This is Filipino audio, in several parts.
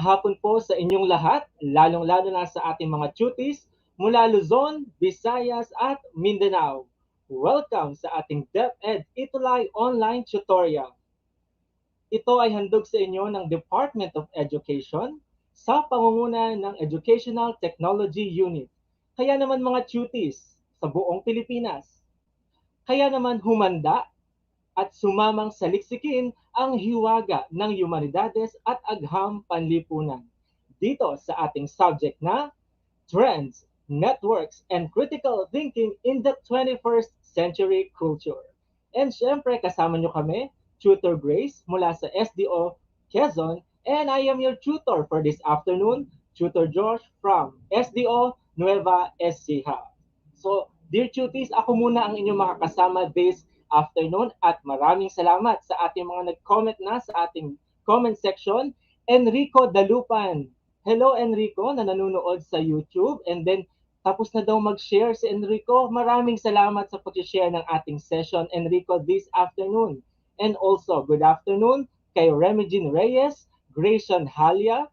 Hapon po sa inyong lahat, lalong-lalo na sa ating mga tuties mula Luzon, Visayas at Mindanao. Welcome sa ating DepEd Itulay online tutorial. Ito ay handog sa inyo ng Department of Education sa pangunguna ng Educational Technology Unit. Kaya naman mga tuties sa buong Pilipinas, kaya naman humanda at sumamang saliksikin ang hiwaga ng humanidades at agham panlipunan. Dito sa ating subject na Trends, Networks, and Critical Thinking in the 21st Century Culture. And syempre, kasama nyo kami, Tutor Grace mula sa SDO Quezon, and I am your tutor for this afternoon, Tutor Josh from SDO Nueva Ecija. So, dear tuties, ako muna ang inyong makakasama this afternoon at maraming salamat sa ating mga nag-comment na sa ating comment section. Enrico Dalupan. Hello Enrico na nanonood sa YouTube, and then tapos na daw mag-share si Enrico. Maraming salamat sa pag-share ng ating session, Enrico, this afternoon. And also, good afternoon kay Remigine Reyes, Grayson Halia,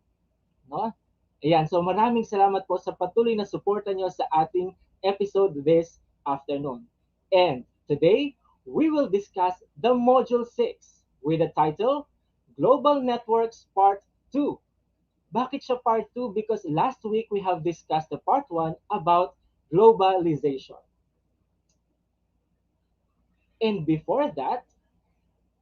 no? Ayan, so maraming salamat po sa patuloy na suporta nyo sa ating episode this afternoon. And today, we will discuss the Module 6 with the title, Global Networks Part 2. Bakit siya Part 2? Because last week we have discussed the Part 1 about globalization. And before that,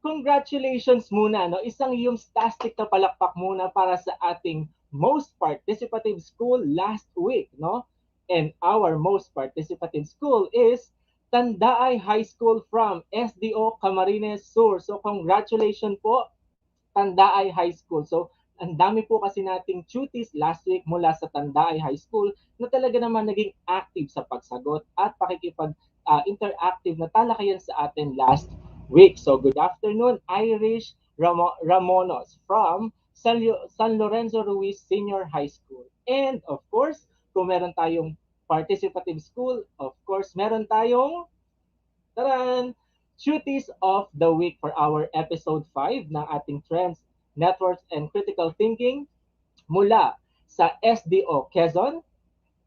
congratulations muna, no? Isang yumstastic na palakpak muna para sa ating most participative school last week, no? And our most participative school is Tandaay High School from SDO Camarines Sur. So congratulations po, Tandaay High School. So ang dami po kasi nating tuties last week mula sa Tandaay High School na talaga naman naging active sa pagsagot at interactive na talakayan sa atin last week. So good afternoon, Irish Ramonos from San Lorenzo Ruiz Senior High School. And of course, kung meron tayong participative school, of course, meron tayong taran, Duties of the Week for our episode 5 ng ating Trends, Networks, and Critical Thinking mula sa SDO Quezon,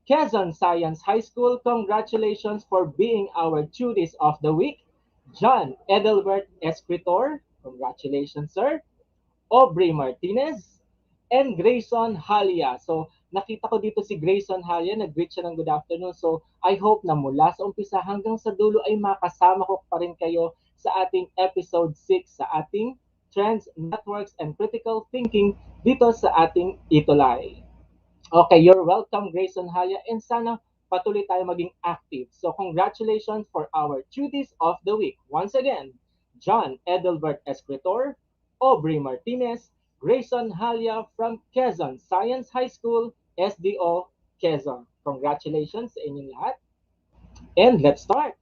Quezon Science High School. Congratulations for being our Duties of the Week. John Edelbert Escritor, congratulations sir. Aubrey Martinez, and Grayson Halia. So, nakita ko dito si Grayson Halia, nag-greet siya ng good afternoon. So, I hope na mula sa umpisa hanggang sa dulo ay makasama ko pa rin kayo sa ating episode 6 sa ating Trends, Networks, and Critical Thinking dito sa ating Itulay. Okay, you're welcome, Grayson Halia, and sana patuloy tayo maging active. So, congratulations for our Duties of the Week. Once again, John Edelbert Escritor, Aubrey Martinez, Grayson Halia from Quezon Science High School, SDO Quezon. Congratulations sa inyong lahat. And let's start.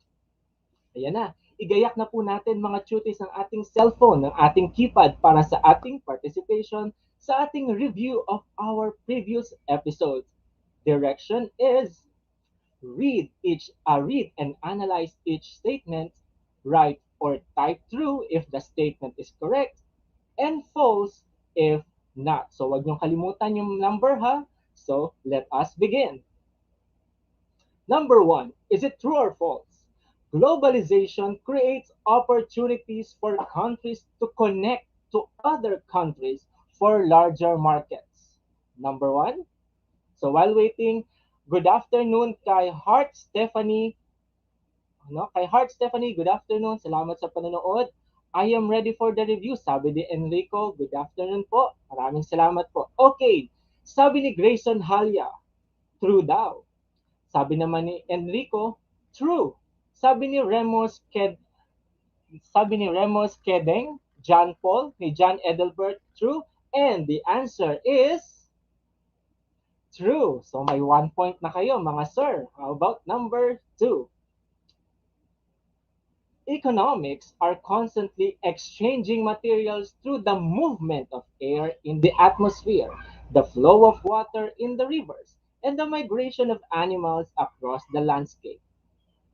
Ayan na. Igayak na po natin mga tuties ng ating cellphone, ng ating keypad para sa ating participation sa ating review of our previous episodes. Direction is read and analyze each statement, write or type true if the statement is correct, and false if not. So wag niyong kalimutan yung number ha. So let us begin. Number 1, is it true or false? Globalization creates opportunities for countries to connect to other countries for larger markets. Number 1. So while waiting, good afternoon kay Heart Stephanie. Kay Heart Stephanie, good afternoon. Salamat sa panonood. I am ready for the review. Sabi ni Enrico, good afternoon po. Maraming salamat po. Okay. Sabi ni Grayson Halia, true daw. Sabi naman ni Enrico, true. Sabi ni Remos Kedeng, John Paul, ni John Edelbert, true. And the answer is true. So may 1 point na kayo mga sir. How about number 2? Economics are constantly exchanging materials through the movement of air in the atmosphere, the flow of water in the rivers, and the migration of animals across the landscape.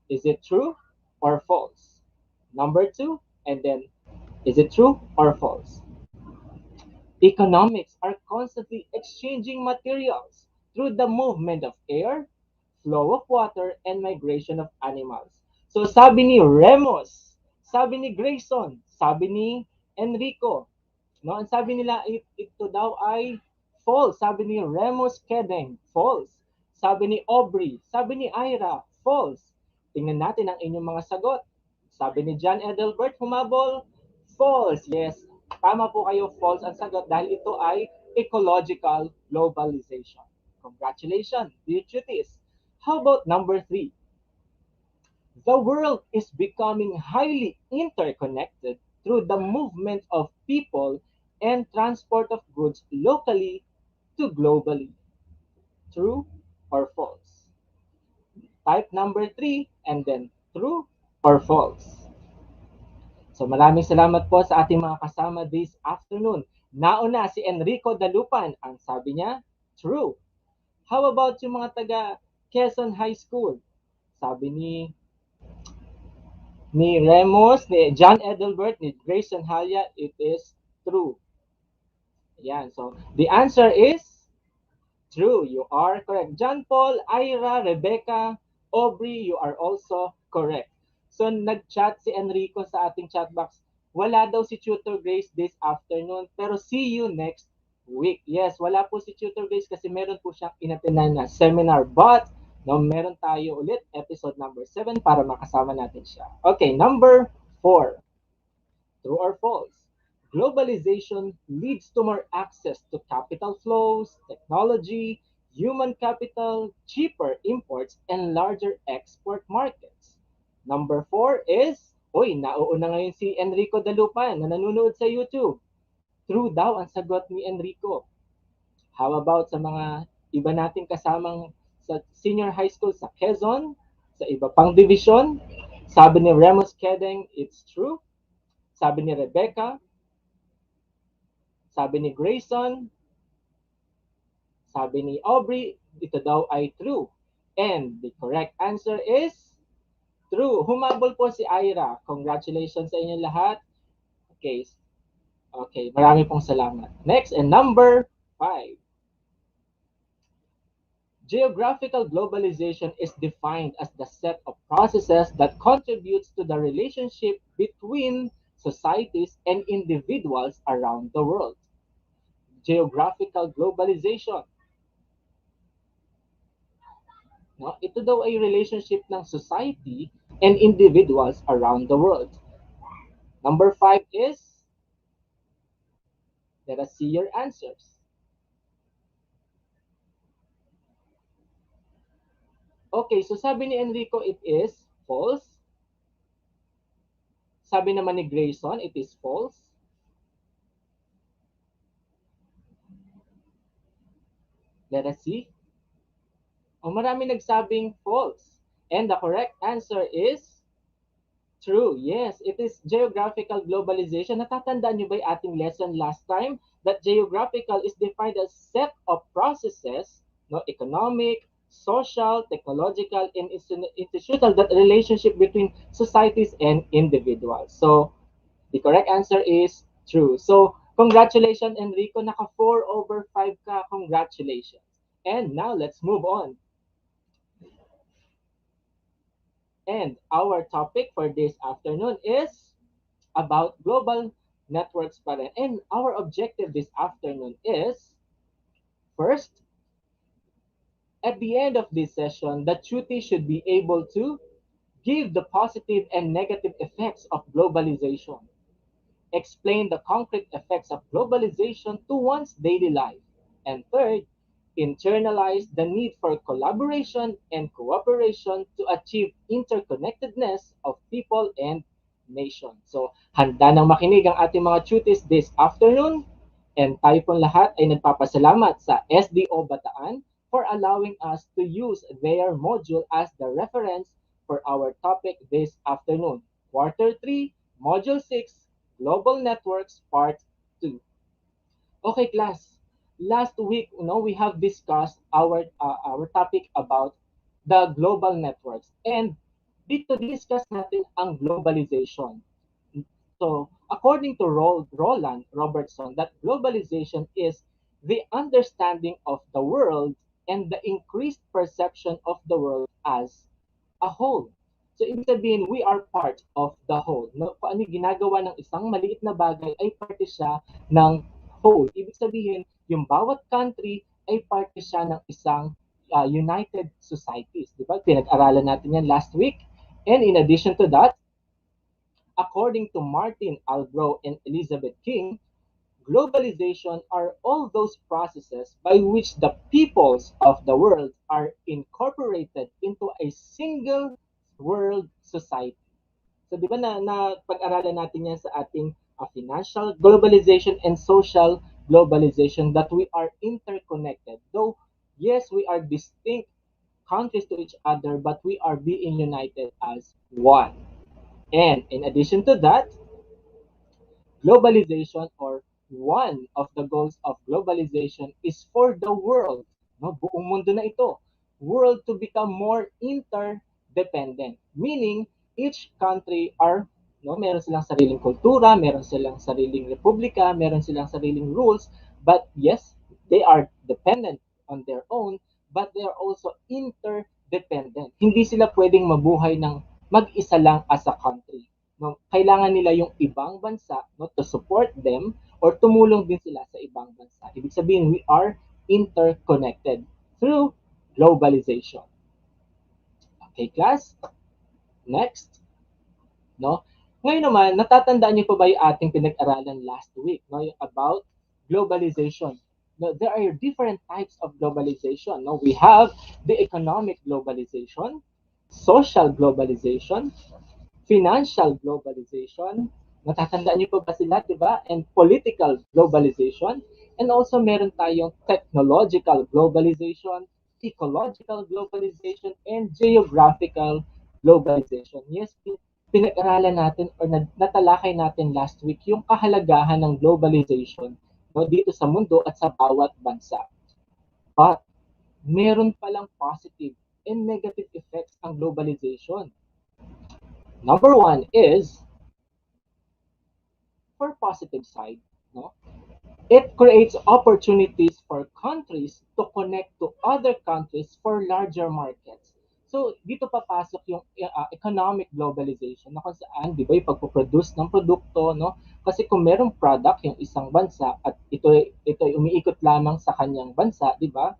Is it true or false? Number 2, and then is it true or false? Economics are constantly exchanging materials through the movement of air, flow of water, and migration of animals. So sabi ni Remus, sabi ni Grayson, sabi ni Enrico, no? Ang sabi nila, ito daw ay false. Sabi ni Remus Kedeng, false. Sabi ni Aubrey, sabi ni Ira, false. Tingnan natin ang inyong mga sagot. Sabi ni John Edelbert, humabol, false. Yes, tama po kayo, false ang sagot dahil ito ay ecological globalization. Congratulations, dear cuties. How about number 3? The world is becoming highly interconnected through the movement of people and transport of goods locally to globally. True or false? Type number 3 and then true or false. So maraming salamat po sa ating mga kasama this afternoon. Nauna si Enrico Dalupan, ang sabi niya, true. How about yung mga taga Quezon High School? Sabi ni Remus, ni John Edelbert, ni Grayson Halya, it is true. Yan. So, the answer is true. You are correct. John Paul, Ira, Rebecca, Aubrey, you are also correct. So, nag-chat si Enrico sa ating chat box. Wala daw si Tutor Grace this afternoon, pero see you next week. Yes, wala po si Tutor Grace kasi meron po siyang inatenan na seminar. But, no, meron tayo ulit, episode number 7 para makasama natin siya. Okay, number 4. True or false? Globalization leads to more access to capital flows, technology, human capital, cheaper imports, and larger export markets. Number 4 is, uy, nauuna ngayon si Enrico Dalupan na nanonood sa YouTube. True daw ang sagot ni Enrico. How about sa mga iba nating kasamang sa senior high school sa Quezon, sa iba pang division? Sabi ni Remus Kedeng, it's true. Sabi ni Rebecca, sabi ni Grayson, sabi ni Aubrey, ito daw ay true. And the correct answer is true. Humabol po si Ira. Congratulations sa inyo lahat. Okay. Okay, marami pong salamat. Next, and number 5. Geographical globalization is defined as the set of processes that contributes to the relationship between societies and individuals around the world. Geographical globalization. No? Ito daw ay relationship ng society and individuals around the world. Number 5 is, let us see your answers. Okay, so sabi ni Enrico, it is false. Sabi naman ni Grayson, it is false. Let us see. Marami nagsabing false. And the correct answer is true. Yes, it is geographical globalization. Natatandaan niyo ba yung ating lesson last time? That geographical is defined as set of processes, no, economic, social, technological, and institutional, that relationship between societies and individuals. So, the correct answer is true. So, congratulations, Enrico. Naka 4 over 5 ka. Congratulations. And now, let's move on. And our topic for this afternoon is about global networks pa rin. And our objective this afternoon is, first, at the end of this session, the tutor should be able to give the positive and negative effects of globalization, explain the concrete effects of globalization to one's daily life, and third, internalize the need for collaboration and cooperation to achieve interconnectedness of people and nation. So, handa nang makinig ang ating mga tutis this afternoon, and tayo pong lahat ay nagpapasalamat sa SDO Bataan for allowing us to use their module as the reference for our topic this afternoon. Quarter 3, Module 6, Global Networks Part 2. Okay, class. Last week, we have discussed our topic about the global networks. And dito discuss natin ang globalization. So, According to Roland Robertson, that globalization is the understanding of the world and the increased perception of the world as a whole. So, ibig sabihin, we are part of the whole. No? Kung ano yung ginagawa ng isang maliit na bagay ay parte siya ng whole. Ibig sabihin, yung bawat country ay parte siya ng isang united societies. Di ba? Pinag-aralan natin yan last week. And in addition to that, according to Martin Albro and Elizabeth King, globalization are all those processes by which the peoples of the world are incorporated into a single world society. So di ba na pag-aralan natin yan sa ating financial globalization and social globalization that we are interconnected. Though, yes, we are distinct countries to each other, but we are being united as one. And in addition to that, globalization or one of the goals of globalization is for the world, no, buong mundo na ito, world to become more interdependent. Meaning, each country are, no, meron silang sariling kultura, meron silang sariling republika, meron silang sariling rules, but yes, they are dependent on their own, but they are also interdependent. Hindi sila pwedeng mabuhay ng mag-isa lang as a country. No, kailangan nila yung ibang bansa, no, to support them or tumulong din sila sa ibang bansa. Ibig sabihin, we are interconnected through globalization. Okay, class? Next. No? Ngayon naman, natatandaan niyo pa ba yung ating pinag-aralan last week, no, about globalization? No, there are different types of globalization. No? We have the economic globalization, social globalization, financial globalization, natatandaan niyo pa ba sila, di ba? And political globalization. And also meron tayong technological globalization, ecological globalization, and geographical globalization. Yes, pinag-aralan natin or natalakay natin last week yung kahalagahan ng globalization, no, dito sa mundo at sa bawat bansa. But meron palang positive and negative effects ang globalization. Number one is, for positive side, no? It creates opportunities for countries to connect to other countries for larger markets. So, dito papasok yung economic globalization na kung saan, di ba, yung pagpo-produce ng produkto, no? Kasi kung merong product yung isang bansa at ito ay umiikot lamang sa kanyang bansa, di ba?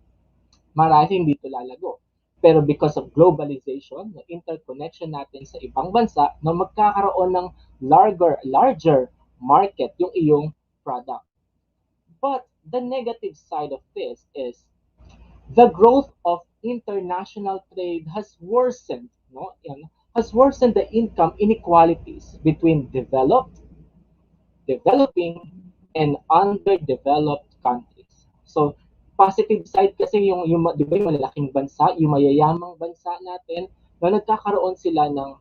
Marahil dito lalago. Pero because of globalization, na interconnection natin sa ibang bansa, na magkakaroon ng larger market yung iyong product. But the negative side of this is the growth of international trade has worsened, no? Has worsened the income inequalities between developed, developing, and underdeveloped countries. So, positive side kasi yung di ba, yung malalaking bansa, yung mayayamang bansa natin, na nagkakaroon sila ng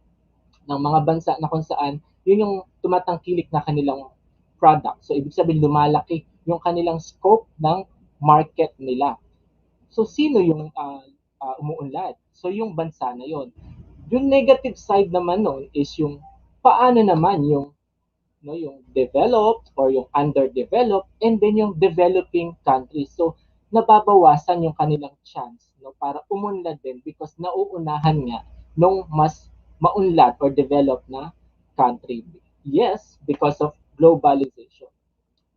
mga bansa na kung saan yun yung tumatangkilik na kanilang product. So, ibig sabihin, lumalaki yung kanilang scope ng market nila. So, sino yung umuunlad? So, yung bansa na yon. Yung negative side naman nun is yung paano naman yung, no, yung developed or yung underdeveloped and then yung developing countries. So, nababawasan yung kanilang chance, no, para umunlad din because nauunahan nga nung mas maunlad or developed na country. Yes, because of globalization.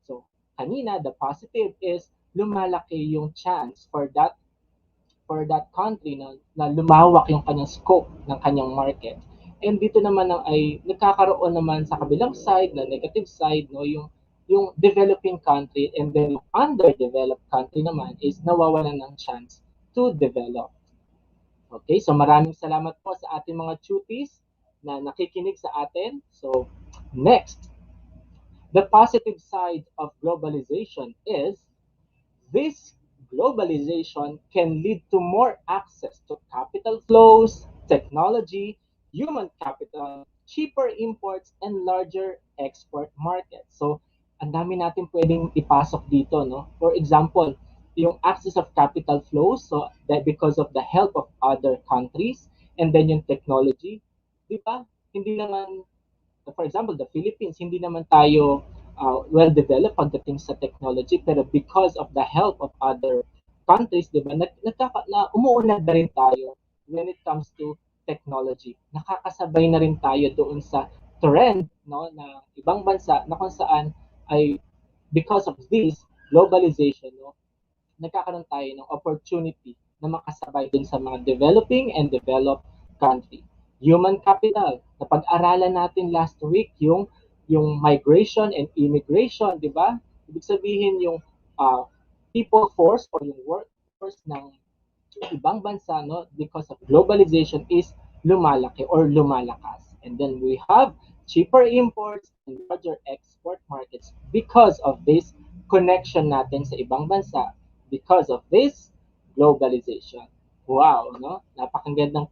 So, kanina, the positive is lumalaki yung chance for that country na lumawak yung kanyang scope ng kanyang market. And dito naman ay nagkakaroon naman sa kabilang side, na negative side, no, yung developing country and then yung underdeveloped country naman is nawawalan ng chance to develop. Okay, so maraming salamat po sa ating mga tuties na nakikinig sa atin. So, next, the positive side of globalization is this globalization can lead to more access to capital flows, technology, human capital, cheaper imports, and larger export markets. So, ang dami natin pwedeng ipasok dito, no? For example, yung access of capital flows, so that because of the help of other countries, and then yung technology, di ba? Hindi naman For example, the Philippines, hindi naman tayo well-developed pagdating sa technology, pero because of the help of other countries, di ba, umuunlad na rin tayo when it comes to technology. Nakakasabay na rin tayo doon sa trend, no, na ibang bansa na kung saan ay because of this globalization, no, nagkakaroon tayo ng opportunity na makasabay dun sa mga developing and developed country. Human capital, napag-aralan natin last week yung migration and immigration, di ba? Ibig sabihin yung people force or yung workforce ng ibang bansa, no, because of globalization is lumalaki or lumalakas. And then we have cheaper imports and larger export markets because of this connection natin sa ibang bansa, because of this globalization. Wow, no? Napakagandang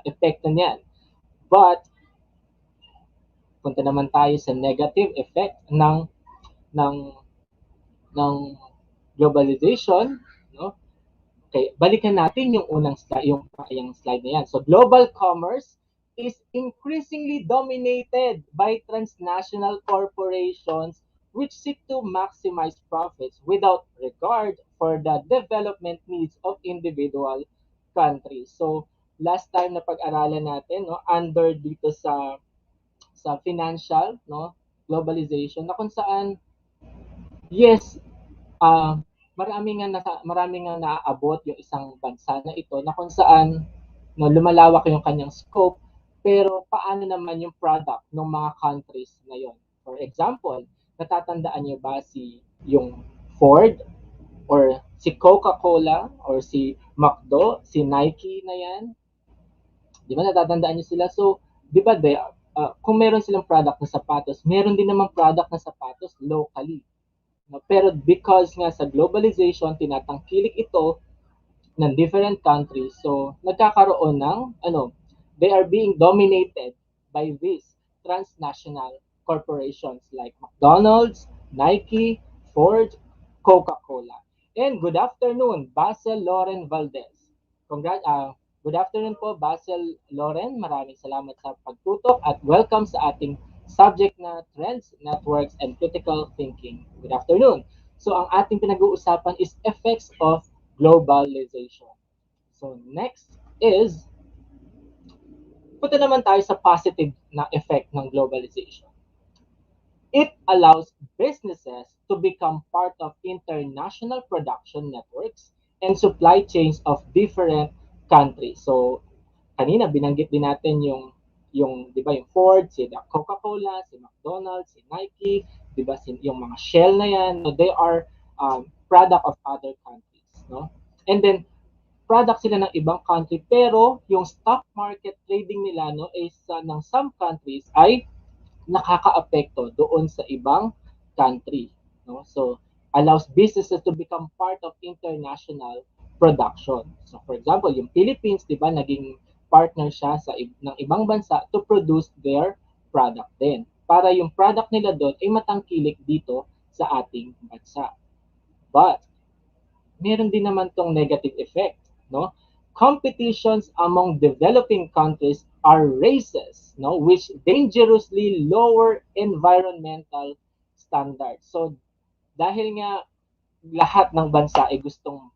epekto niyan. But punta naman tayo sa negative effect ng ng globalization, no? Okay, balikan natin yung yung slide na yan. So global commerce is increasingly dominated by transnational corporations which seek to maximize profits without regard for the development needs of individual countries. So last time na pag-aralan natin, no, under dito sa financial, no, globalization, na kung saan yes, ah, marami nga naaabot yung isang bansa na ito na kung saan no, lumalawak yung kanyang scope, pero paano naman yung product ng mga countries na yon? For example, natatandaan niyo ba yung Ford or si Coca-Cola or si McDo, si Nike na yan? Di ba natatandaan niyo sila? So, di ba kung meron silang product na sapatos, meron din naman product na sapatos locally. No? Pero because nga sa globalization, tinatangkilik ito ng different countries. So, nagkakaroon ng, they are being dominated by these transnational corporations like McDonald's, Nike, Ford, Coca-Cola. And good afternoon, Basel Loren Valdez. Good afternoon po, Basel Loren. Maraming salamat sa pagtutok at welcome sa ating subject na Trends, Networks, and Critical Thinking. Good afternoon. So, ang ating pinag-uusapan is effects of globalization. So, next is, punta naman tayo sa positive na effect ng globalization. It allows businesses to become part of international production networks and supply chains of different countries. So, kanina binanggit din natin yung 'di ba yung Ford, si Coca-Cola, si McDonald's, si Nike, 'di ba yung mga Shell na yan, no, they are product of other countries, no? And then product sila ng ibang country pero yung stock market trading nila no is ng some countries ay nakakaapekto doon sa ibang country, no? So allows businesses to become part of international production. So for example, yung Philippines, 'di ba, naging partner siya ng ibang bansa to produce their product din. Para yung product nila doon ay matangkilik dito sa ating bansa. But meron din naman tong negative effect, no? Competitions among developing countries are races, no, which dangerously lower environmental standards. So dahil nga lahat ng bansa ay gustong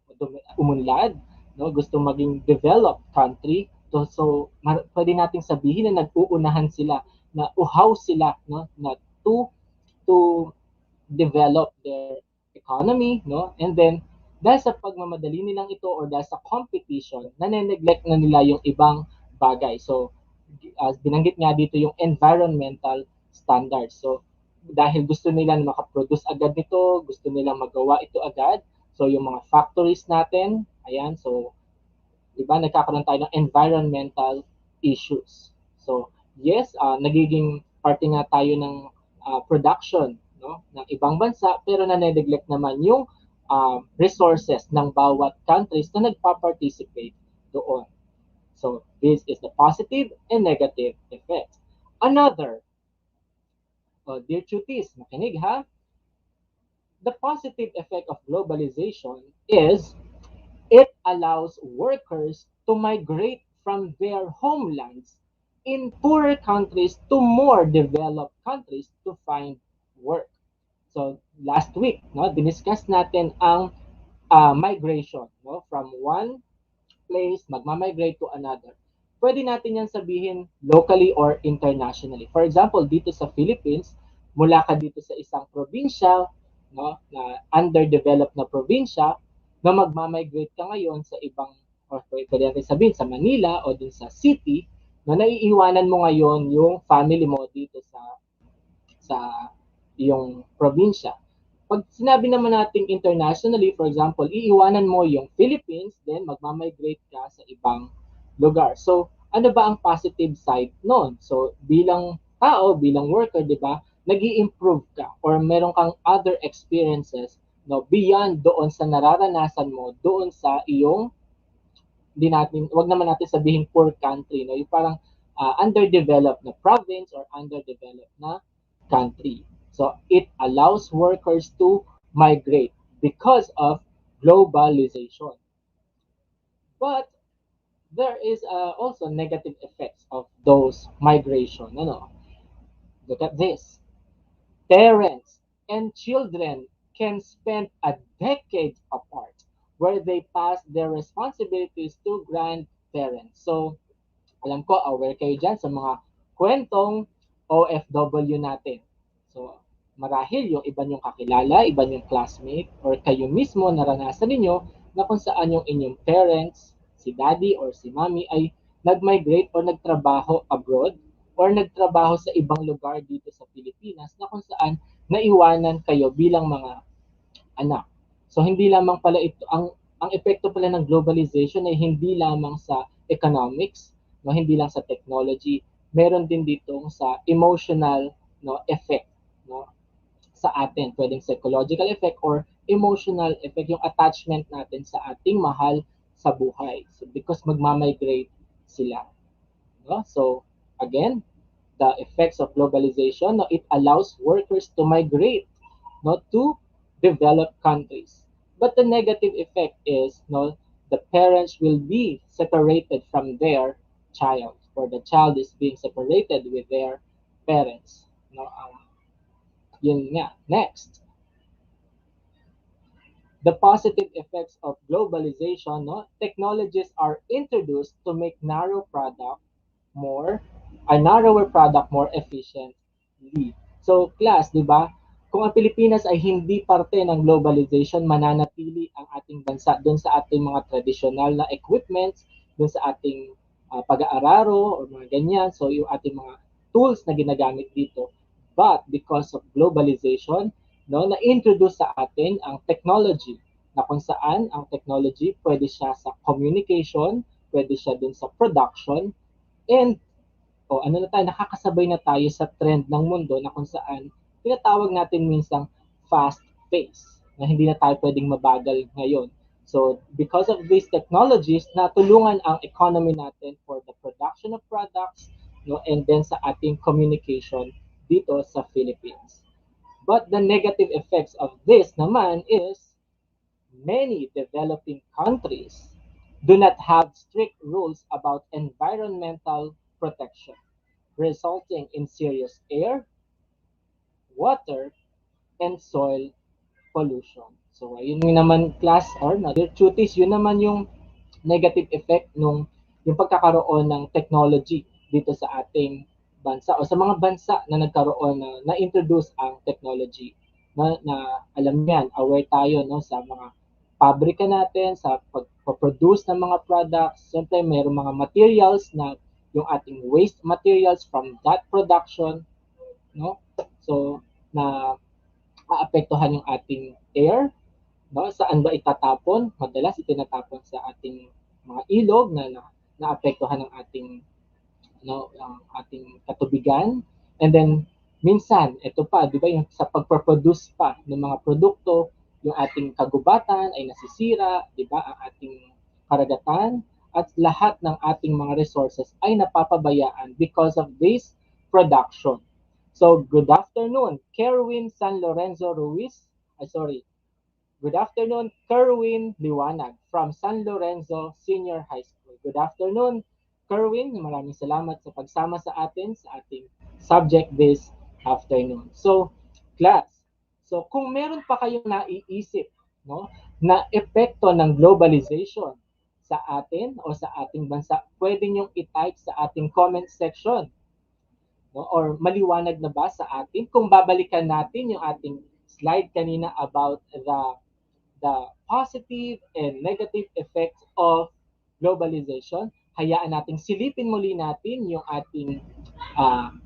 umunlad, no, gustong maging developed country, pwede nating sabihin na nag-uunahan sila, na uhaw sila, no, na to develop their economy, no? And then dahil sa pagmamadali nilang ito or dahil sa competition, nane-neglect na nila yung ibang bagay. So binanggit nga dito yung environmental standards. So dahil gusto nila na makaproduce agad nito, gusto nila magawa ito agad. So yung mga factories natin, ayan, so diba nagkakaroon tayo ng environmental issues. So yes, nagiging parte nga tayo ng production, no, ng ibang bansa, pero na-neglect naman yung resources ng bawat countries na nagpa-participate doon. So this is the positive and negative effects. Another, dear chutis, makinig ha, the positive effect of globalization is it allows workers to migrate from their homelands in poorer countries to more developed countries to find work. So last week, no, diniscuss natin ang migration, no, from one place, magmamigrate to another. Pwede natin yan sabihin locally or internationally. For example, dito sa Philippines, mula ka dito sa isang probinsya, no, na underdeveloped na probinsya, na magmamigrate ka ngayon sa ibang, or pwede natin sabihin sa Manila o dun sa city, na naiiwanan mo ngayon yung family mo dito sa iyong probinsya. Pag sinabi naman natin internationally, for example, iiwanan mo yung Philippines, then magmamigrate ka sa ibang lugar. So, ano ba ang positive side noon? So, bilang tao, bilang worker, di ba, nag improve ka or meron kang other experiences no, beyond doon sa nararanasan mo, doon sa iyong, di natin, wag naman natin sabihin poor country, no? Yung parang underdeveloped na province or underdeveloped na country. So it allows workers to migrate because of globalization. But there is also negative effects of those migration. Ano? Look at this. Parents and children can spend a decade apart where they pass their responsibilities to grandparents. So, alam ko, aware kayo dyan sa mga kwentong OFW natin. So, marahil yung iba yung kakilala, iba yung classmate, or kayo mismo naranasan ninyo na kung saan yung inyong parents, si daddy or si mommy ay nag-migrate or nagtrabaho abroad or nagtrabaho sa ibang lugar dito sa Pilipinas na kung saan naiwanan kayo bilang mga anak. So hindi lamang pala ito ang epekto pala ng globalization ay hindi lamang sa economics, no, hindi lang sa technology, meron din dito sa emotional no effect, no, sa atin. Pwedeng psychological effect or emotional effect yung attachment natin sa ating mahal sa buhay. So because magmamigrate sila, no? So again, the effects of globalization, no, it allows workers to migrate no, to developed countries. But the negative effect is no, the parents will be separated from their child, or the child is being separated with their parents. No, yun nga. Next, the positive effects of globalization, no, technologies are introduced to make more a narrower product more efficiently. So, class, di ba? Kung ang Pilipinas ay hindi parte ng globalization, mananatili ang ating bansa doon sa ating mga traditional na equipments, doon sa ating pag-aararo or mga ganyan. So, yung ating mga tools na ginagamit dito. But because of globalization, no, na-introduce sa atin ang technology na kung saan ang technology pwede siya sa communication, pwede siya dun sa production, and ano na tayo, nakakasabay na tayo sa trend ng mundo na kung saan tinatawag natin minsang fast pace, na hindi na tayo pwedeng mabagal ngayon. So, because of these technologies, natulungan ang economy natin for the production of products, no, and then sa ating communication dito sa Philippines. But the negative effects of this naman is many developing countries do not have strict rules about environmental protection, resulting in serious air, water, and soil pollution. So, ayun yung naman class or other duties, yun naman yung negative effect nung yung pagkakaroon ng technology dito sa ating bansa o sa mga bansa na nagkaroon na-introduce ang technology na alam niyan, aware tayo no sa mga pabrika natin sa pag-produce ng mga products. Siyempre, mayroong mga materials na yung ating waste materials from that production, no? So, na maapektuhan yung ating air, no? Saan ba itatapon? Madalas itinatapon sa ating mga ilog na naapektuhan ng ating ang ating katubigan. And then minsan, ito pa, 'di ba, yung sa pagproduce pa ng mga produkto, yung ating kagubatan ay nasisira, 'di ba? Ang ating karagatan at lahat ng ating mga resources ay napapabayaan because of this production. So, good afternoon, Kerwin San Lorenzo Ruiz. Sorry, good afternoon, Kerwin Liwanag from San Lorenzo Senior High School. Good afternoon, Kerwin, maraming salamat sa pagsama sa atin sa ating subject this afternoon. So, class, so kung meron pa kayong naiisip, no, na epekto ng globalization sa atin o sa ating bansa, pwede niyong i-type sa ating comment section, no? Or maliwanag na ba sa atin? Kung babalikan natin yung ating slide kanina about the positive and negative effects of globalization, hayaan nating silipin muli natin yung ating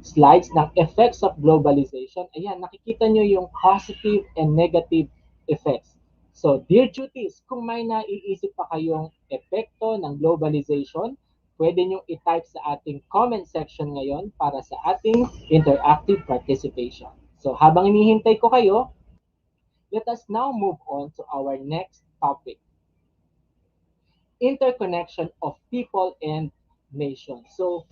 slides ng effects of globalization. Ayan, nakikita nyo yung positive and negative effects. So, dear duties, kung may naiisip pa kayong epekto ng globalization, pwede nyo i-type sa ating comment section ngayon para sa ating interactive participation. So, habang inihintay ko kayo, let us now move on to our next topic. Interconnection of people and nations. So,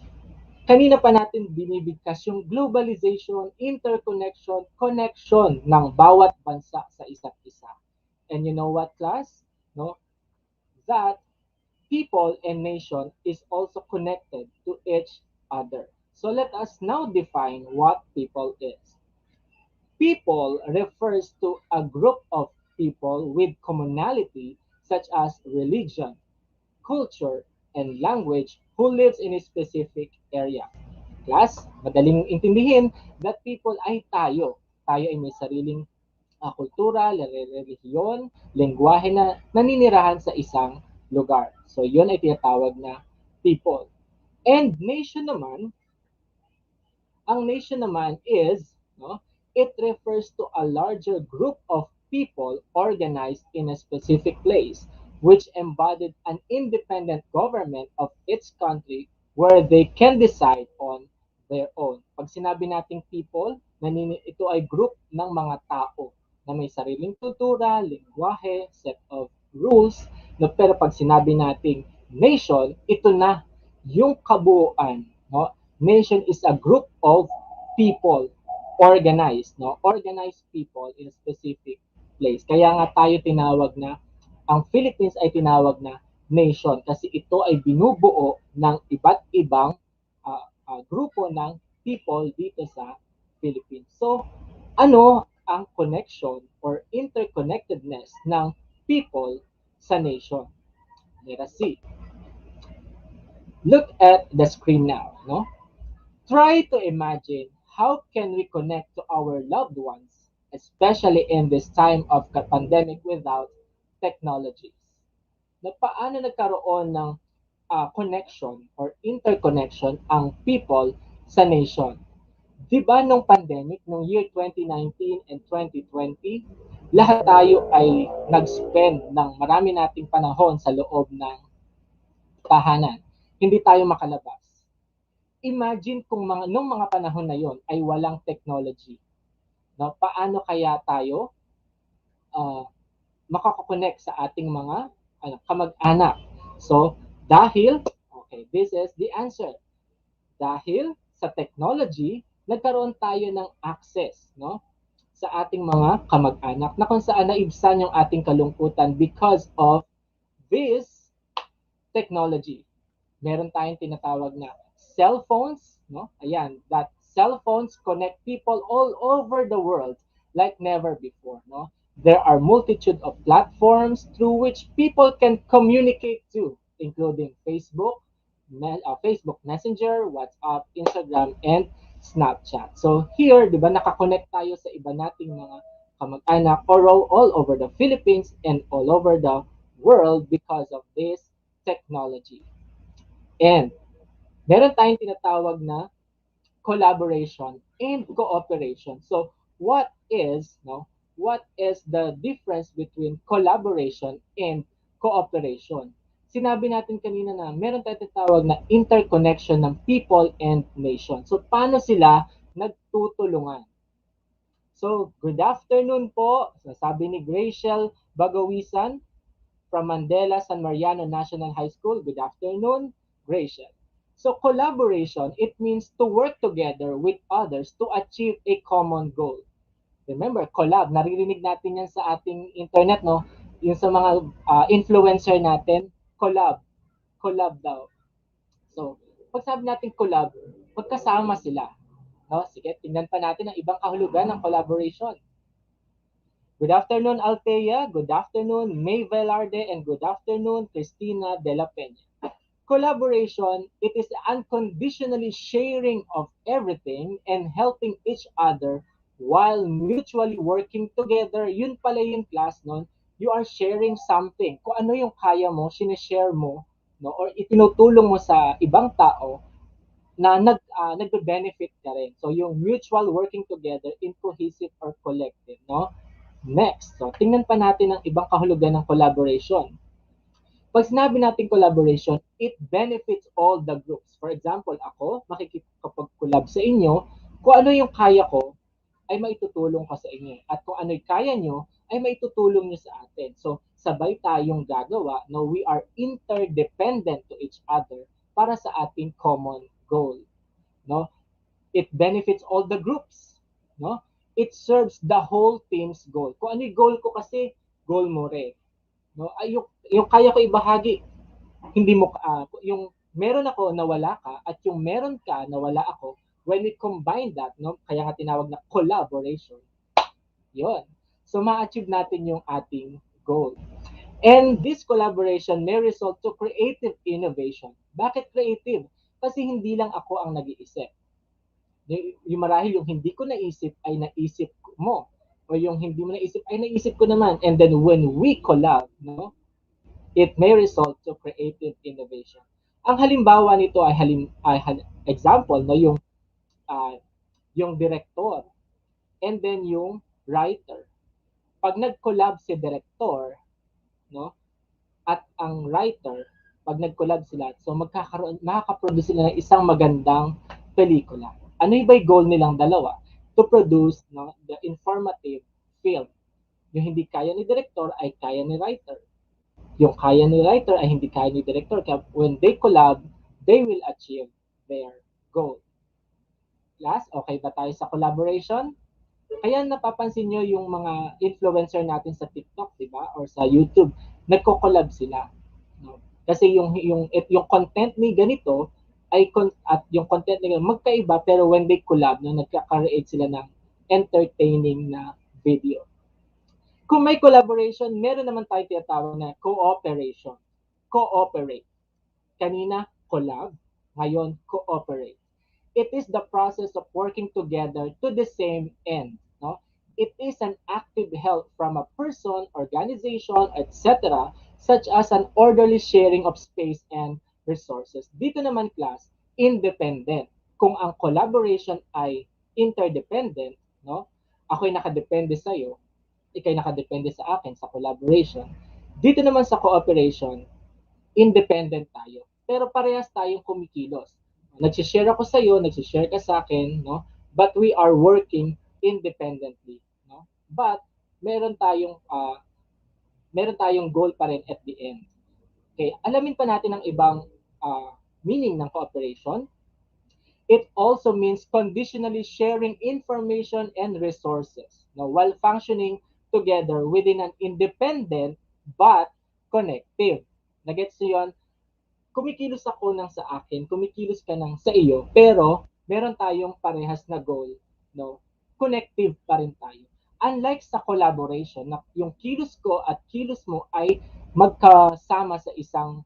kanina pa natin binibigkas yung globalization, interconnection, connection ng bawat bansa sa isa't isa. And you know what, class? No? That people and nation is also connected to each other. So let us now define what people is. People refers to a group of people with commonality such as religion, culture, and language who lives in a specific area. Class, madaling intindihin that people ay tayo. Tayo ay may sariling kultura, relihiyon, lengguwahe na naninirahan sa isang lugar. So yun ay tinatawag na people. And nation naman, ang nation naman is, no, it refers to a larger group of people organized in a specific place which embodied an independent government of its country where they can decide on their own. Pag sinabi nating people, ito ay group ng mga tao na may sariling kultura, lingwahe, set of rules, no, pero pag sinabi nating nation, ito na yung kabuuan, no? Nation is a group of people organized, no? Organized people in a specific place. Kaya nga tayo tinawag na, ang Philippines ay tinawag na nation kasi ito ay binubuo ng iba't ibang grupo ng people dito sa Philippines. So, ano ang connection or interconnectedness ng people sa nation? Let us see. Look at the screen now, no? Try to imagine how can we connect to our loved ones, especially in this time of pandemic without technologies. Na paano nagkaroon ng connection or interconnection ang people sa nation? Di ba nung pandemic, nung year 2019 and 2020, lahat tayo ay nag-spend ng marami nating panahon sa loob ng tahanan. Hindi tayo makalabas. Imagine kung nung mga panahon na yon ay walang technology. No? Paano kaya tayo makakokonect sa ating mga kamag-anak? So, this is the answer. Dahil sa technology, nagkaroon tayo ng access, no, sa ating mga kamag-anak na kung saan naibsan yung ating kalungkutan because of this technology. Meron tayong tinatawag na cell phones, no? Ayan, that cell phones connect people all over the world like never before, no? There are multitude of platforms through which people can communicate to, including Facebook, Facebook Messenger, WhatsApp, Instagram, and Snapchat. So here, di ba, nakakonect tayo sa iba nating mga kamag-anak all over the Philippines and all over the world because of this technology. And meron tayong tinatawag na collaboration and cooperation. So what is the difference between collaboration and cooperation? Sinabi natin kanina na meron tayong tinatawag na interconnection ng people and nation. So paano sila nagtutulungan? So good afternoon po, sabi ni Graciel Bagawisan from Mandela San Mariano National High School. Good afternoon, Graciel. So collaboration, it means to work together with others to achieve a common goal. Remember, collab, naririnig natin yan sa ating internet, no? Yung sa mga influencer natin, collab daw. So, Pag sabi natin collab, magkasama sila. No? Sige, tingnan pa natin ang ibang kahulugan ng collaboration. Good afternoon, Althea. Good afternoon, May Velarde. And good afternoon, Cristina de la Peña. Collaboration, it is unconditionally sharing of everything and helping each other while mutually working together. Yun pala yung class nun. You are sharing something. Kung ano yung kaya mo, sinishare mo, no? Or itinutulong mo sa ibang tao na nagbe-benefit ka rin. So yung mutual working together in cohesive or collective, no? Next, so tingnan pa natin ang ibang kahulugan ng collaboration. Pag sinabi natin collaboration, it benefits all the groups. For example, ako, makikipag-collab sa inyo, kung ano yung kaya ko, ay maitutulong ko sa inyo. At kung ano'y kaya nyo, ay maitutulong nyo sa atin. So, sabay tayong gagawa, no, we are interdependent to each other para sa ating common goal. No? It benefits all the groups. No? It serves the whole team's goal. Kung ano yung goal ko kasi, goal mo rin. No? Ay, yung kaya ko ibahagi, hindi mo, yung meron ako na wala ka at yung meron ka na wala ako, when we combine that, no, kaya nga tinawag na collaboration, yun. So, ma-achieve natin yung ating goal. And this collaboration may result to creative innovation. Bakit creative? Kasi hindi lang ako ang nag-iisip. Yung marahil yung hindi ko naisip ay naisip mo. O yung hindi mo naisip ay naisip ko naman. And then when we collab, no, it may result to creative innovation. Ang halimbawa nito ay example, no, yung director and then yung writer. Pag nag-collab si director, no, at ang writer, pag nag-collab sila, so makaka-produce sila ng isang magandang pelikula. Ano yung goal nilang dalawa? To produce, no, the informative film. Yung hindi kaya ni director ay kaya ni writer. Yung kaya ni writer ay hindi kaya ni director. Kaya when they collab, they will achieve their goal. Last, okay ba tayo sa collaboration? Kaya napapansin nyo yung mga influencer natin sa TikTok, di ba? Or sa YouTube, nagko-collab sila. No? Kasi yung content ni ganito at yung content ni ganito, magkaiba pero when they collab, no, nagka-create sila ng entertaining na video. Kung may collaboration, meron naman tayo tinatawag na cooperation. Cooperate. Kanina, collab. Ngayon, cooperate. It is the process of working together to the same end. No? It is an active help from a person, organization, etc., such as an orderly sharing of space and resources. Dito naman, class, independent. Kung ang collaboration ay interdependent, no? Ako'y nakadepende sa iyo, ikay nakadepende sa akin sa collaboration. Dito naman sa cooperation, independent tayo. Pero parehas tayong kumikilos. Nagsishare ako sa iyo, nagsishare ka sa akin, no? But we are working independently, no? But meron tayong goal pa rin at the end. Okay, alamin pa natin ang ibang meaning ng cooperation. It also means conditionally sharing information and resources, no, while functioning together within an independent but connective. Nagets niyo yun? Kumikilos ako ng sa akin, kumikilos ka ng sa iyo, pero meron tayong parehas na goal, no? Connective pa rin tayo. Unlike sa collaboration, na yung kilos ko at kilos mo ay magkasama sa isang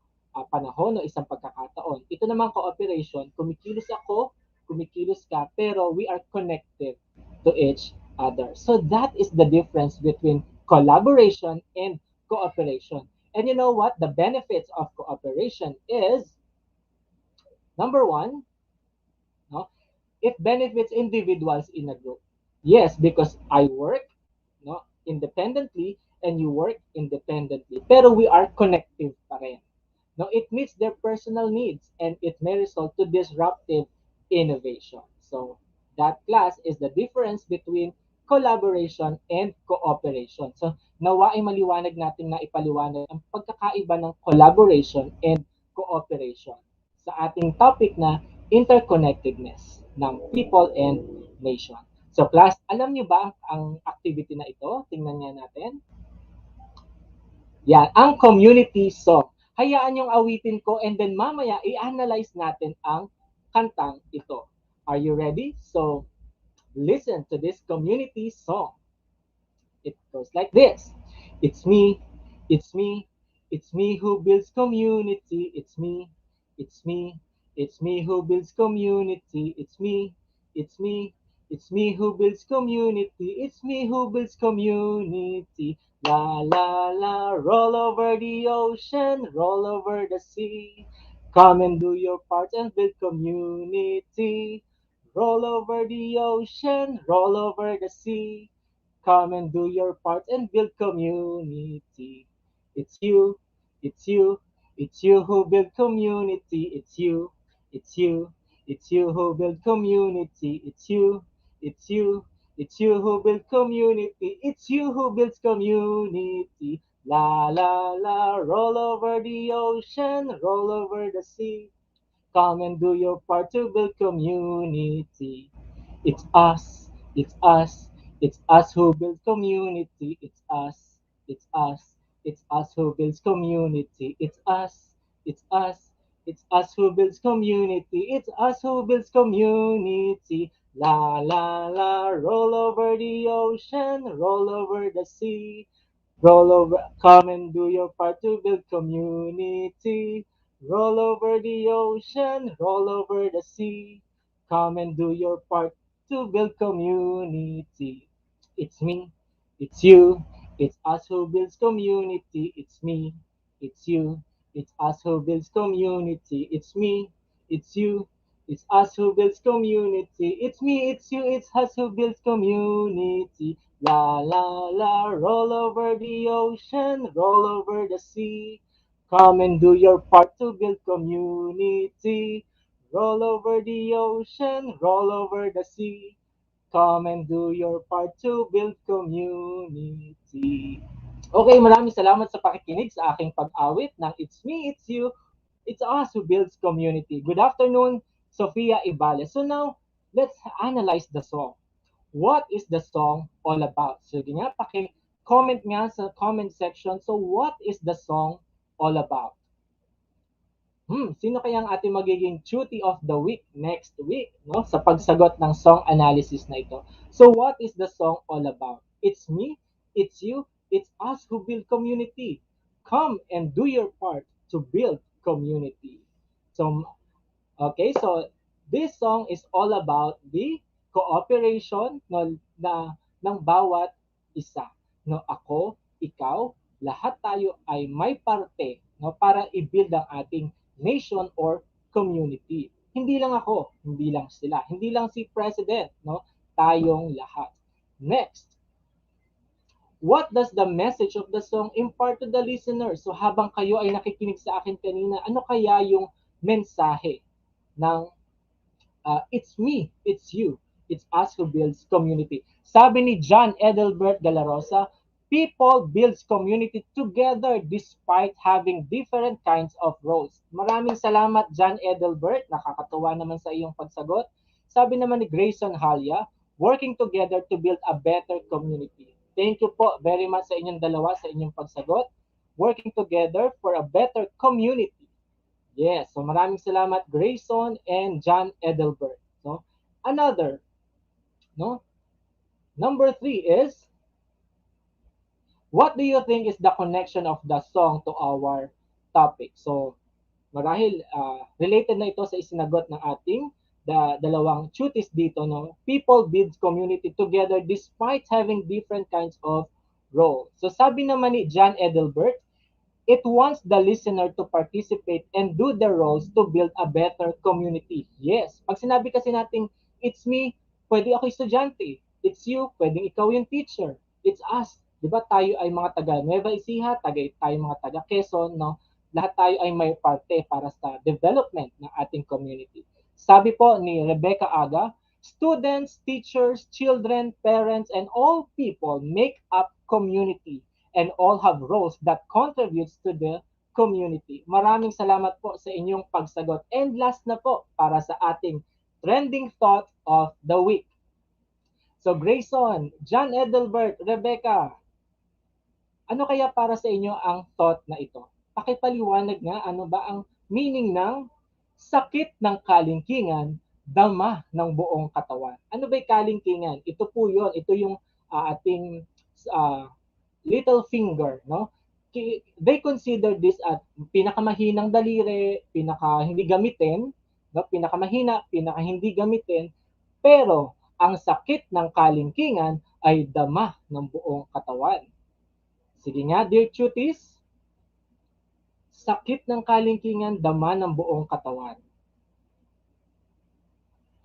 panahon o isang pagkakataon. Ito naman cooperation, kumikilos ako, kumikilos ka, pero we are connected to each other. So that is the difference between collaboration and cooperation. And you know what? The benefits of cooperation is, number one, no, it benefits individuals in a group. Yes, because I work, no, independently and you work independently. Pero we are connective pa rin. No, it meets their personal needs and it may result to disruptive innovation. So that class is the difference between collaboration and cooperation. So nawa ay maliwanag natin na ipaliwanag ang pagkakaiba ng collaboration and cooperation sa ating topic na interconnectedness ng people and nation. So class, alam niyo ba ang activity na ito? Tingnan nga natin. Yan, ang community song. Hayaan yung awitin ko and then mamaya i-analyze natin ang kantang ito. Are you ready? So, listen to this community song. It goes like this. It's me, it's me, it's me who builds community. It's me, it's me, it's me who builds community. It's me, it's me, it's me who builds community. It's me who builds community. La la la, roll over the ocean, roll over the sea. Come and do your part and build community. Roll over the ocean, roll over the sea. Come and do your part and build community. It's you, it's you, it's you who build community. It's you, it's you, it's you who build community. It's you, it's you, it's you who build community. It's you who builds community. La la la, roll over the ocean, roll over the sea. Come and do your part to build community. It's us, it's us, it's us who builds community. It's us, it's us, it's us who builds community. It's us, it's us, it's us who builds community. It's us who builds community. La la la, roll over the ocean, roll over the sea. Roll over, come and do your part to build community. Roll over the ocean, roll over the sea. Come and do your part to build community. It's me, it's you, it's us who builds community. It's me, it's you, it's us who builds community. It's me, it's you, it's us who builds community. It's me, it's you, it's us who builds community. La la la, roll over the ocean, roll over the sea. Come and do your part to build community. Roll over the ocean, roll over the sea. Come and do your part to build community. Okay, maraming salamat sa pakikinig sa aking pag-awit ng It's Me, It's You, It's Us Who Builds Community. Good afternoon, Sofia Ibales. So now, let's analyze the song. What is the song all about? So, yun nga, paki-comment nga sa comment section. So, what is the song all about? Sino kaya ang ating magiging duty of the week next week, no? Sa pagsagot ng song analysis na ito. So, what is the song all about? It's me, it's you, it's us who build community. Come and do your part to build community. So, okay, so this song is all about the cooperation no, ng bawat isa. No, ako, ikaw, lahat tayo ay may parte no, para i-build ang ating nation or community. Hindi lang ako, hindi lang sila, hindi lang si President, no, tayong lahat. Next, what does the message of the song impart to the listener? So habang kayo ay nakikinig sa akin kanina, ano kaya yung mensahe ng it's me, it's you, it's us who builds community. Sabi ni John Edelbert de la Rosa, people builds community together despite having different kinds of roles. Maraming salamat John Edelbert, nakakatuwa naman sa iyong pagsagot. Sabi naman ni Grayson Halya, working together to build a better community. Thank you po very much sa inyong dalawa sa inyong pagsagot. Working together for a better community. Yes, so maraming salamat Grayson and John Edelbert. No? Another, no? Number 3 is, what do you think is the connection of the song to our topic? So, marahil related na ito sa isinagot ng ating dalawang duties dito, no? People build community together despite having different kinds of roles. So, sabi naman ni John Edelbert, it wants the listener to participate and do their roles to build a better community. Yes. Pag sinabi kasi natin, it's me, pwede ako estudyante. It's you, pwedeng ikaw yung teacher. It's us. Di ba tayo ay mga taga Nueva Ecija, tayo mga taga Quezon, no? Lahat tayo ay may parte para sa development ng ating community. Sabi po ni Rebecca Aga, students, teachers, children, parents, and all people make up community and all have roles that contributes to the community. Maraming salamat po sa inyong pagsagot. And last na po para sa ating trending thought of the week. So Grayson, John Edelbert, Rebecca, ano kaya para sa inyo ang thought na ito? Pakipaliwanag nga ano ba ang meaning ng sakit ng kalingkingan, dama ng buong katawan. Ano ba'y kalingkingan? Ito po yun. Ito yung ating uh, little finger, no? They consider this at pinakamahinang daliri, pinaka hindi gamitin, no? Pinakamahina, pinaka hindi gamitin, pero ang sakit ng kalingkingan ay dama ng buong katawan. Sige nga, dear cuties, sakit ng kalingkingan, dama ng buong katawan.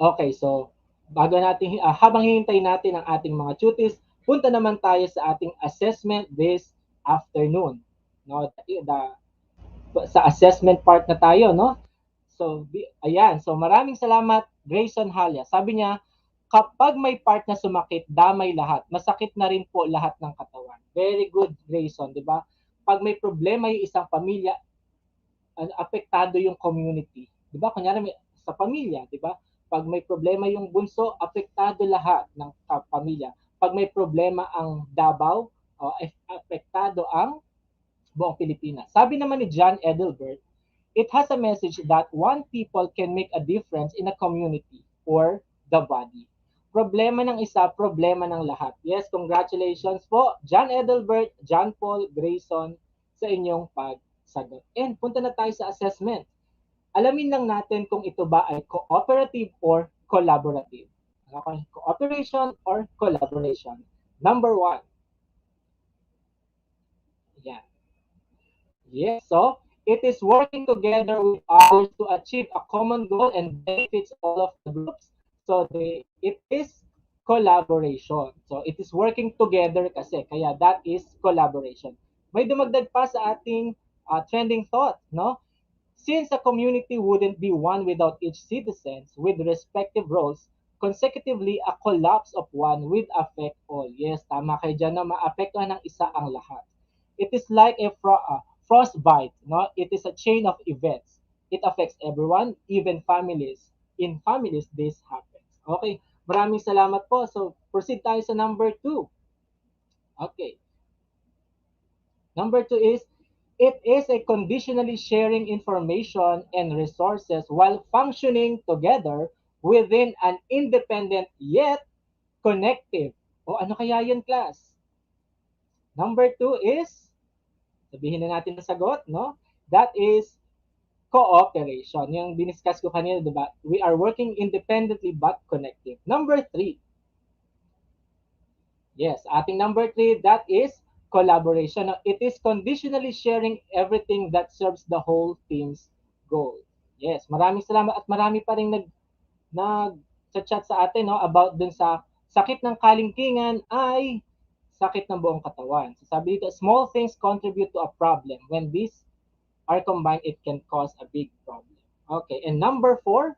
Okay, so bago natin, habang hihintay natin ang ating mga cuties, punta naman tayo sa ating assessment this afternoon. No, sa assessment part na tayo, no? So, ayan. So, maraming salamat, Grayson Halya. Sabi niya, kapag may part na sumakit, damay lahat. Masakit na rin po lahat ng katawan. Very good, Grayson, di ba? Pag may problema yung isang pamilya, apektado yung community. Di ba? Kunyari, sa pamilya, di ba? Pag may problema yung bunso, apektado lahat ng pamilya. Pag may problema ang Davao, apektado ang buong Pilipinas. Sabi naman ni John Edelbert, it has a message that one people can make a difference in a community or the body. Problema ng isa, problema ng lahat. Yes, congratulations po, John Edelbert, John Paul, Grayson, sa inyong pagsagot. And punta na tayo sa assessment. Alamin lang natin kung ito ba ay cooperative or collaborative. Okay? Cooperation or collaboration. Number 1. Yan. Yes, so it is working together with others to achieve a common goal and benefits all of the groups. So it is collaboration. So it is working together kasi, kaya that is collaboration. May dumagdag pa sa ating trending thought, no? Since a community wouldn't be one without each citizens with respective roles, consecutively, a collapse of one would affect all. Yes, tama kayo dyan na maapektuhan ng isa ang lahat. It is like a frostbite. No? It is a chain of events. It affects everyone, even families. In families, this happens. Okay, maraming salamat po. So, proceed tayo sa number 2. Okay. Number 2 is, it is a conditionally sharing information and resources while functioning together within an independent yet connective. O ano kaya yun, class? Number 2 is, sabihin na natin ang sagot, no? That is cooperation. Yung diniscuss ko kanina, diba? We are working independently but connective. Number 3. Yes, ating number 3, that is collaboration. It is conditionally sharing everything that serves the whole team's goal. Yes, maraming salamat at marami pa rin sa chat sa atin, no, about dun sa sakit ng kalingkingan ay sakit ng buong katawan. So sabi dito, small things contribute to a problem. When these are combined, it can cause a big problem. Okay, and number 4,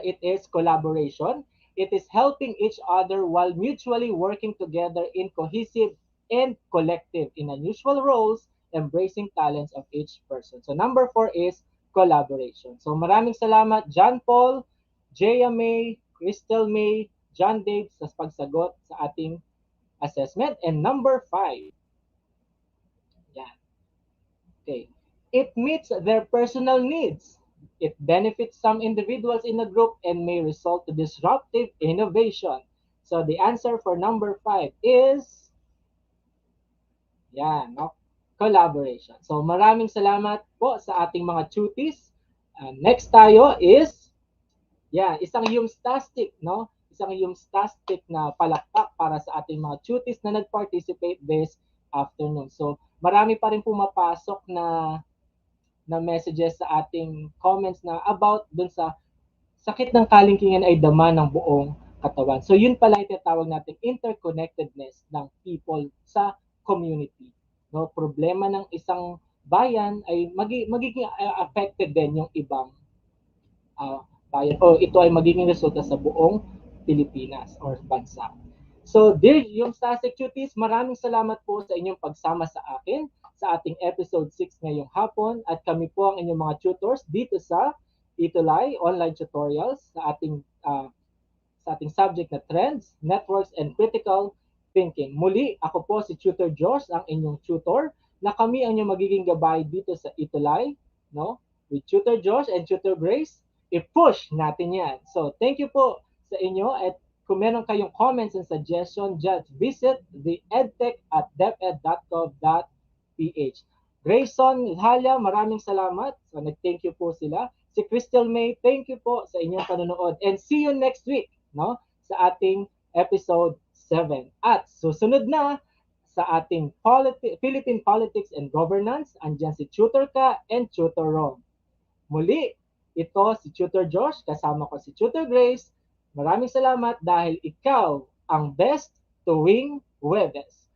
it is collaboration. It is helping each other while mutually working together in cohesive and collective in unusual roles, embracing talents of each person. So number 4 is collaboration. So maraming salamat, John Paul, Jaya May, Crystal May, John Dave sa pagsagot sa ating assessment. And number 5, yan. Okay. It meets their personal needs. It benefits some individuals in a group and may result to disruptive innovation. So the answer for number 5 is, yan, no? Collaboration. So maraming salamat po sa ating mga tuties. Next tayo is, yan, isang Yumstastic, no? Isang Yumstastic na palakpak para sa ating mga tuties na nag-participate this afternoon. So marami pa rin pumapasok na messages sa ating comments na about dun sa sakit ng kalingkingan ay dama ng buong katawan. So yun pala yung tinatawag natin interconnectedness ng people sa community. No, problema ng isang bayan ay magiging affected din yung ibang bayan o ito ay magiging resulta sa buong Pilipinas or bansa. So dear yung Stastic Cuties, maraming salamat po sa inyong pagsama sa akin sa ating episode 6 ngayong hapon at kami po ang inyong mga tutors dito sa Itulay Online Tutorials sa ating subject na Trends, Networks, and Critical Thinking. Muli, ako po si Tutor Josh, ang inyong tutor. na kami ang inyong magiging gabay dito sa Itulay, no? With Tutor Josh and Tutor Grace, i-push natin yan. So, thank you po sa inyo at kung meron kayong comments and suggestion, just visit the edtech at deped.gov.ph. Grayson, Halia, maraming salamat. So, nag-thank you po sila. Si Crystal May, thank you po sa inyong panonood. And see you next week, no? Sa ating episode 7. At susunod na sa ating Philippine Politics and Governance, andyan si Tutor Ka and Tutor Rom. Muli, ito si Tutor Josh, kasama ko si Tutor Grace. Maraming salamat dahil ikaw ang best tuwing Huwebes.